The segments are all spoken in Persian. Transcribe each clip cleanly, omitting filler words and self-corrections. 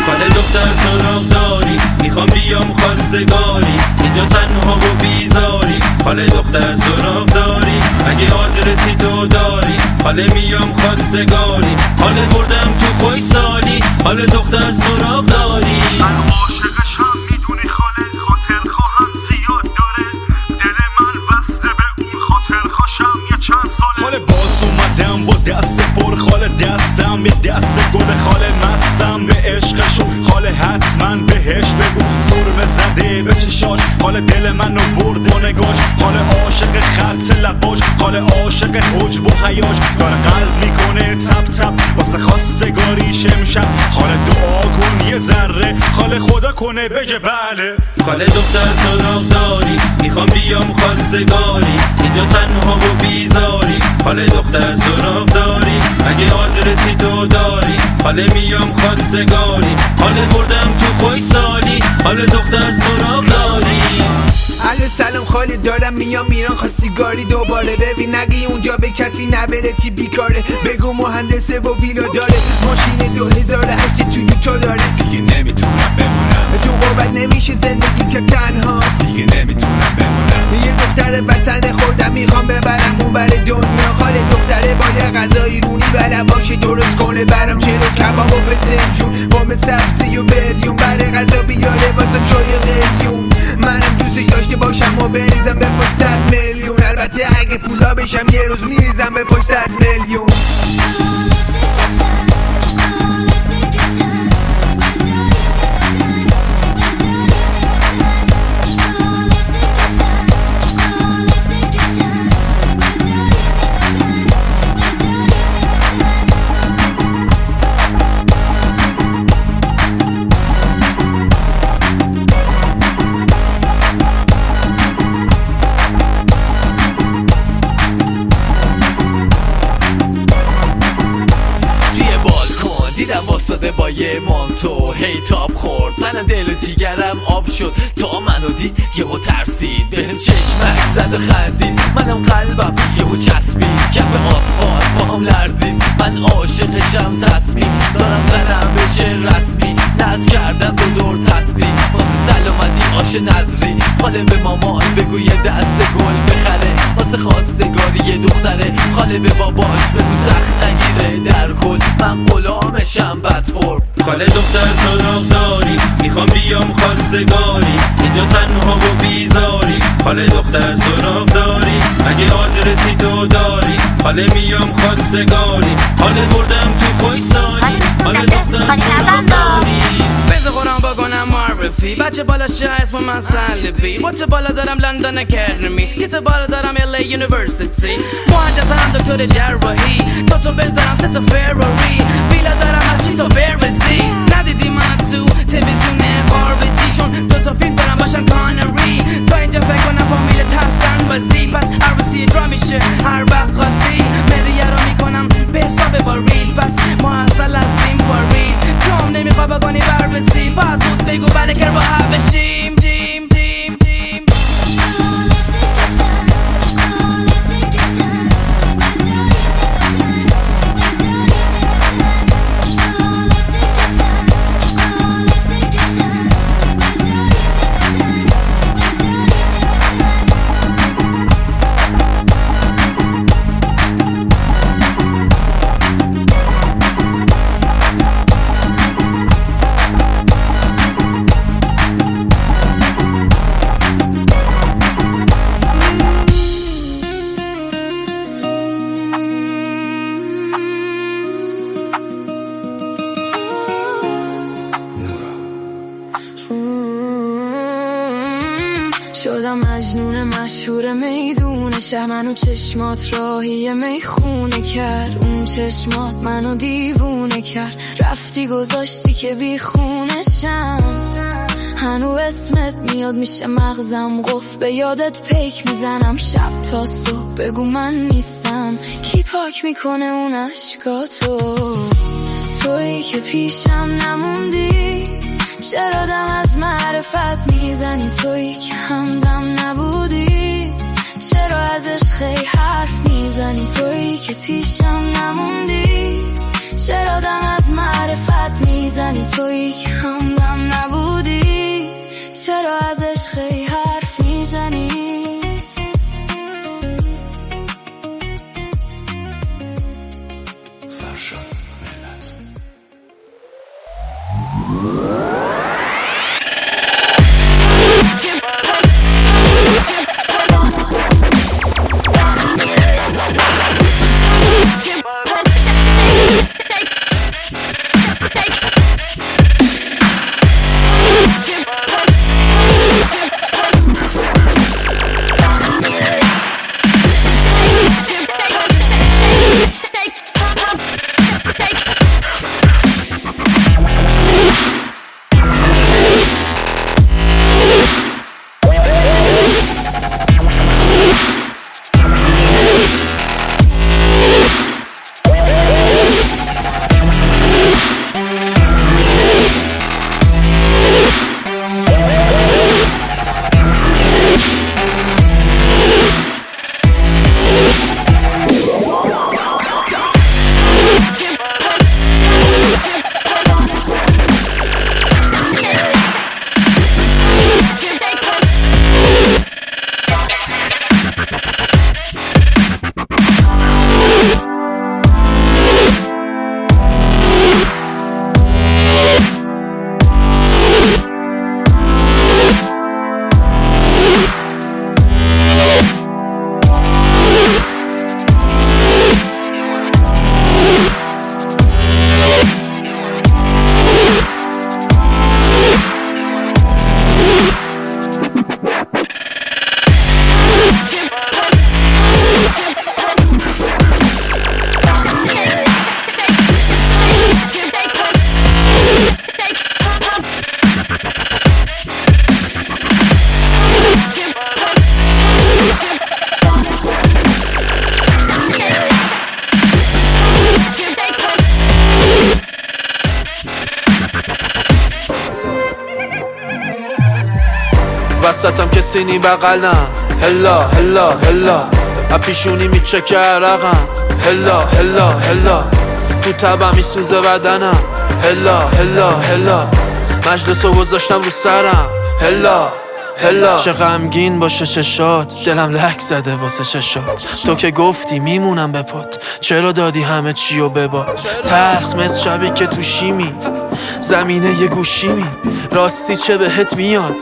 خاله دختر سراغ داری، میخوام بیام خواستگاری، اینجا تنها و بیزاری. خاله دختر سراغ داری، اگه آدرسی تو داری، خاله میام خواستگاری. خاله بردم تو خوی سالی، خاله دختر سراغ داری. من عاشقشم میدونی خاله، خاطر خواهم زیاد داره، دل من وصله به اون خاطر خوشم یه چند ساله. خاله باز اومدم با دست پر، خاله دستم یه دست گل، خاله مستم به عشقشون، خاله حتما بهش بگو سرمه زده به چشاش، خاله دل منو برد با نگاش، خاله عاشق خط لباش، خاله عاشق حجب و حیاش، داره قلب میکنه تپ تپ واسه خواستگاریش امشب. خاله دعا کن یه ذره، خاله خدا کنه بگه بله. خاله دختر سراغ داری، میخوام بیام خواستگاری، اینجا تنها و بیزاری. خاله دختر سراغ داری، اگه آدرسی تو داری، خاله میام خواستگاری. خاله بردم تو خوی سالی، خاله دختر سراغ داری. الو سلام خاله، دارم میام ایران خواستگاری دوباره. ببین اگه اونجا به کسی نبره چی بیکاره، بگو مهندسه و ویلا داره، ماشین 2008 توی تو داره. دیگه نمیتونم بمونم، تو غربت نمیشه زندگی که تنها، دیگه نمیتونم بمونم. یه دختر وطن خوردم میخوام ببرم اون بر دنیا. خاله دختره با یه غذای رونی بلد باشه درست کنه برام چلو کباب و فسنجون، بام سبزی و بریون، برای غذا بیاره واسه چای قلیون. منم دوست داشته باشم و بریزم به پشت 100 میلیون، البته اگه پولا بشم یه روز میریزم به پشت 100 میلیون. واساده با یه مانتو هی تاب خورد، من دل و جیگرم آب شد تا منو دید یهو ترسید، بهم چشمک زد و خندید، منم قلبم یهو چسبید کف آسفالت با هم لرزید. من عاشقشم تصمیم دارم زنم بشه رسمی، ناز کردم دو دور تسبیح واسه سلامتی آش نظری. خاله به مامان بگو یه دست گل بخره واسه خواستگاری یه دختره، خاله به باباش بگو سخت نگیره در کل من غلامشم بدفور. خاله دختر سراغ داری، میخوام بیام خواستگاری، اینجا تنها و بیزاری. خاله دختر سراغ داری، اگه آدرسی تو داری، خاله میام خواستگاری. خاله بردم تو خوی سالی، خاله دختر سراغ داری. بذار قرآن بکنم معرفی، بچه بالا شه اسم من سلبی، بچه بالا دارم لندن اکادمی، تیت بالا دارم LA یونیورسیتی، مهندس هم دکتر جراحی، تو بذارم سه تا فراری، ویلا دارم از چی تو برزی. ندیدی من تو تلویزیون خارجی، چون تا فیلم دارم باشن کانری، تا اینجا فکر کنم فامیلت هستن بازی، پس عروسی درا میشه هر وقت خواستی، مریه رو میکنم به حساب باریز، پس ما اصل هستیم باریز. تو هم نمیخوا بگانی بررسی، فازود بگو بله که با هم بشیم. شدم مجنون مشهور میدون شهر، منو چشمات راهی میخونه کرد، اون چشمات منو دیوونه کرد، رفتی گذاشتی که بیخونشم، هنو اسمت میاد میشه مغزم قفل، به یادت پیک میزنم شب تا صبح، بگو من نیستم کی پاک میکنه اون عشقاتو، تویی که پیشم نموندی، چرا دم از معرفت میزنی، تویی که همدم نبودی، چرا ازش خیلی حرف میزنی تویی که پیشم نموندی؟ چرا دم از معرفت میزنی تویی که همدم نبودی؟ چرا ازش خیلی حرف میزنی؟ وسطم کسی نی بغلم هلا هلا هلا اپیشونی میچکه عرقم هلا هلا هلا تو تبم میسوزه بدنم هلا هلا هلا مجلسو گذاشتم رو سرم هلا هلا چه غمگین باشه چشات دلم لک زده واسه چشات تو که گفتی میمونم به پات چرا دادی همه چیو بباد تلخ مثل شبی که تو شیمی زمینه یه گوشیمی راستی چه بهت میاد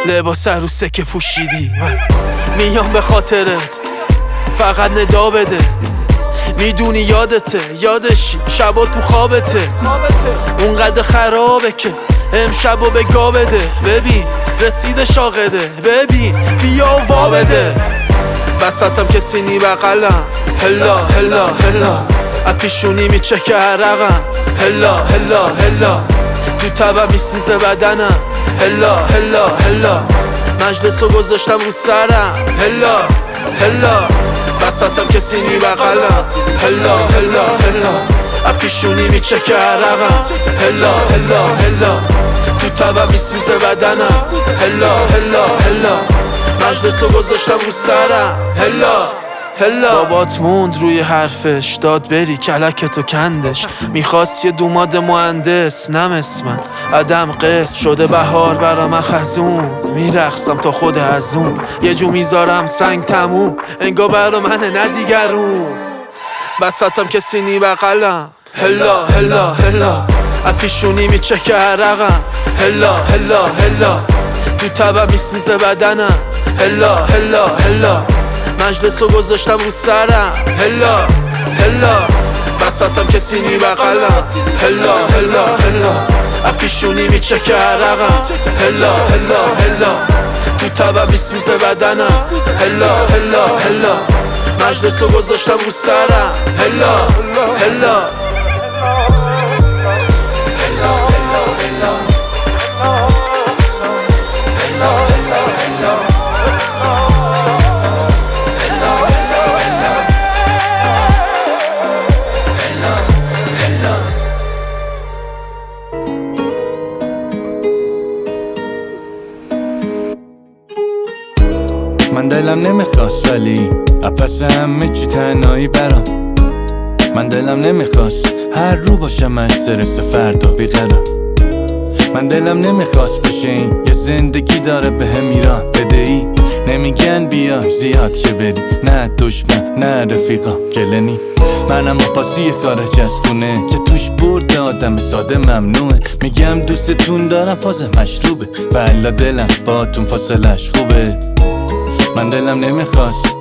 لباس عروسه که پوشیدی میام به خاطرت فقط ندا بده میدونی یادته یادشی شبا تو خوابته اونقدر خرابه که امشبو به گا بده ببین رسید شاقده ببین بیا و وا بده وسطم کسی نی بغلم هلا هلا هلا اپیشونی میچکه عرقم هلا هلا هلا تو تبم میسوزه بدنم هلا هلا هلا مجلسو گذاشتم رو سرم هلا هلا وسطم کسی نی بغلم هلا هلا هلا اپیشونی میچکه عرقم هلا هلا هلا تو تبم میسوزه بدنم هلا هلا هلا مجلسو گذاشتم رو سرم هلا هلا بابات موند روی حرفش داد بری کلکتو کندش میخواست یه دوماد مهندس نمس من عدم قصد شده بهار برا من خزون میرقصم تا خود ازون یه جو میذارم سنگ تموم انگا برا منه ندیگرون وسطم کسی نی بغلم هلا هلا هلا اپیشونی میچکه عرقم هلا هلا هلا تو تبم میسوزه بدنم هلا هلا هلا مجلسو گذاشتم رو سرم هلا هلا وسطم کسی نی بغلم هلا هلا هلا اپیشونی میچکه عرقم هلا هلا هلا تو تبم میسوزه بدنم هلا هلا هلا مجلسو گذاشتم رو سرم هلا هلا من دلم نمیخواست ولی پس همه چی تنهایی برام. من دلم نمیخواست هر رو باشم استرس فردا بیقرار. من دلم نمیخواست بشه این یه زندگی داره به هم ایران بدهی. نمیگن بیا زیاد که بری، نه دشمن نه رفیقا گلنی. منم پاسی یه کار چسبونه که توش برد آدم ساده ممنوعه. میگم دوستتون دارم فاز مشروبه، والا دلم باتون فاصلش خوبه. من دلم نمیخواست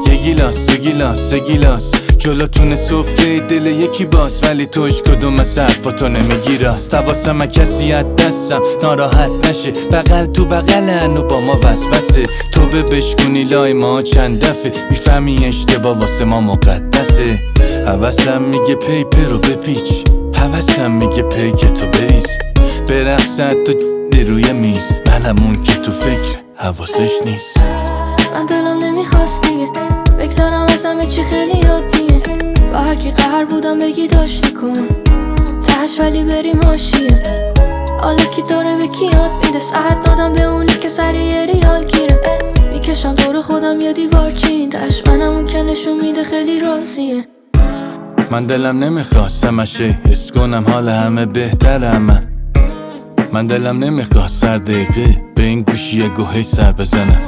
یه گیلاس دو گیلاس سه گیلاس جلوتون سفره دل یکی باز، ولی توش کدوم از حرفاتو نمیگی راست. حواسم کسی از دستم ناراحت نشه، بغل تو بغلن و با ما وسوسه. تو به بشکنی لای ما چند دفعه میفهمی اشتباه واسه ما مقدسه. حواسم میگه پیپر رو بپیچ، حواسم میگه پیک تو بریز، برقصد تو روی میز، منم اون که تو فکر حواسش نیست. من دلم نمیخواست دیگه بگذارم از همه چی خیلی یادیه. با هر کی قهر بودم بگی داشتی کن تهش، ولی بریم حاشیه. حالا کی داره به کی یاد میده، ساعت دادم به اونی که سر یه ریال گیره. میکشم دور خودم یا دیوار چین تش، منم اون که نشون میده خیلی راضیه. من دلم نمیخواست همشه حس کنم حال همه بهترم. من دلم نمیخواست سر دقیقه به این گوشی گوهی سر بزنم.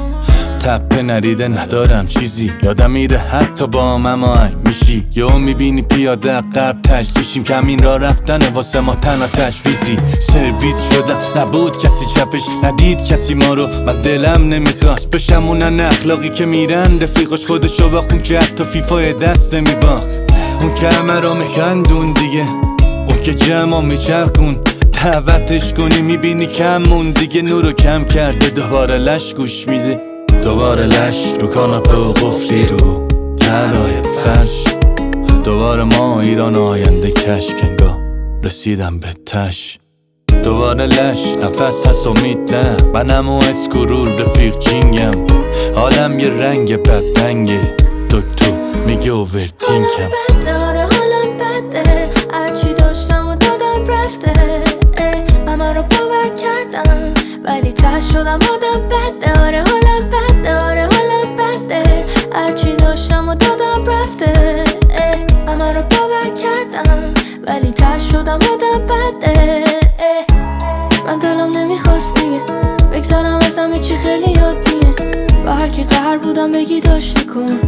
تپه نریده ندارم چیزی، یادم میره حتی با مماهنگ میشی. یهو میبینی پیاده قرب تجلیشیم، کمین را رفتن واسه ما تنها تجویزی. سرویس شدم نبود کسی چپش، ندید کسی ما رو. من دلم نمیخواست بشم اونن اخلاقی که میرن رفیقش خودشو بخون که حتی فیفای دست میباخت. اون که همه را میخندون دیگه، اون که جمع میچرخون دعوتش کنی میبینی کمون دیگه. نورو کم کرده دوباره لش گوش میده، دوباره لش رو کاناپه و قفلی رو طلای فرش. دوباره ما ایران آینده کشکنگاه رسیدم به تش. دوباره لش نفس هست امید نه، منم و اسکرول رفیق جینگم. حالم یه رنگ بدرنگه، دکتر میگه اوورتینکم. آره حالم بده، هرچی داشتم و دادم رفته. همه رو باور کردم ولی ته شدم آدم بده. آره حالم بده، آره حالم بده، هرچی داشتم و دادم رفته. همه رو باور کردم ولی ته شدم آدم بده. من دلم نمیخواست دیگه بگذارم از همه چی خیلی یادیه. با هر کی قهر بودم بگی داشتی کن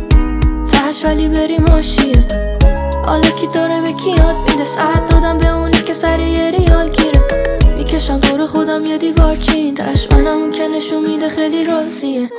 تهش، ولی بریم حاشیه. حالا کی داره به کی یاد میده، ساعت دادم به اونی که سر یه ریال گیره. میکشم دور خودم یه دیوار چین تش، منم اون که نشون میده خیلی راضیه.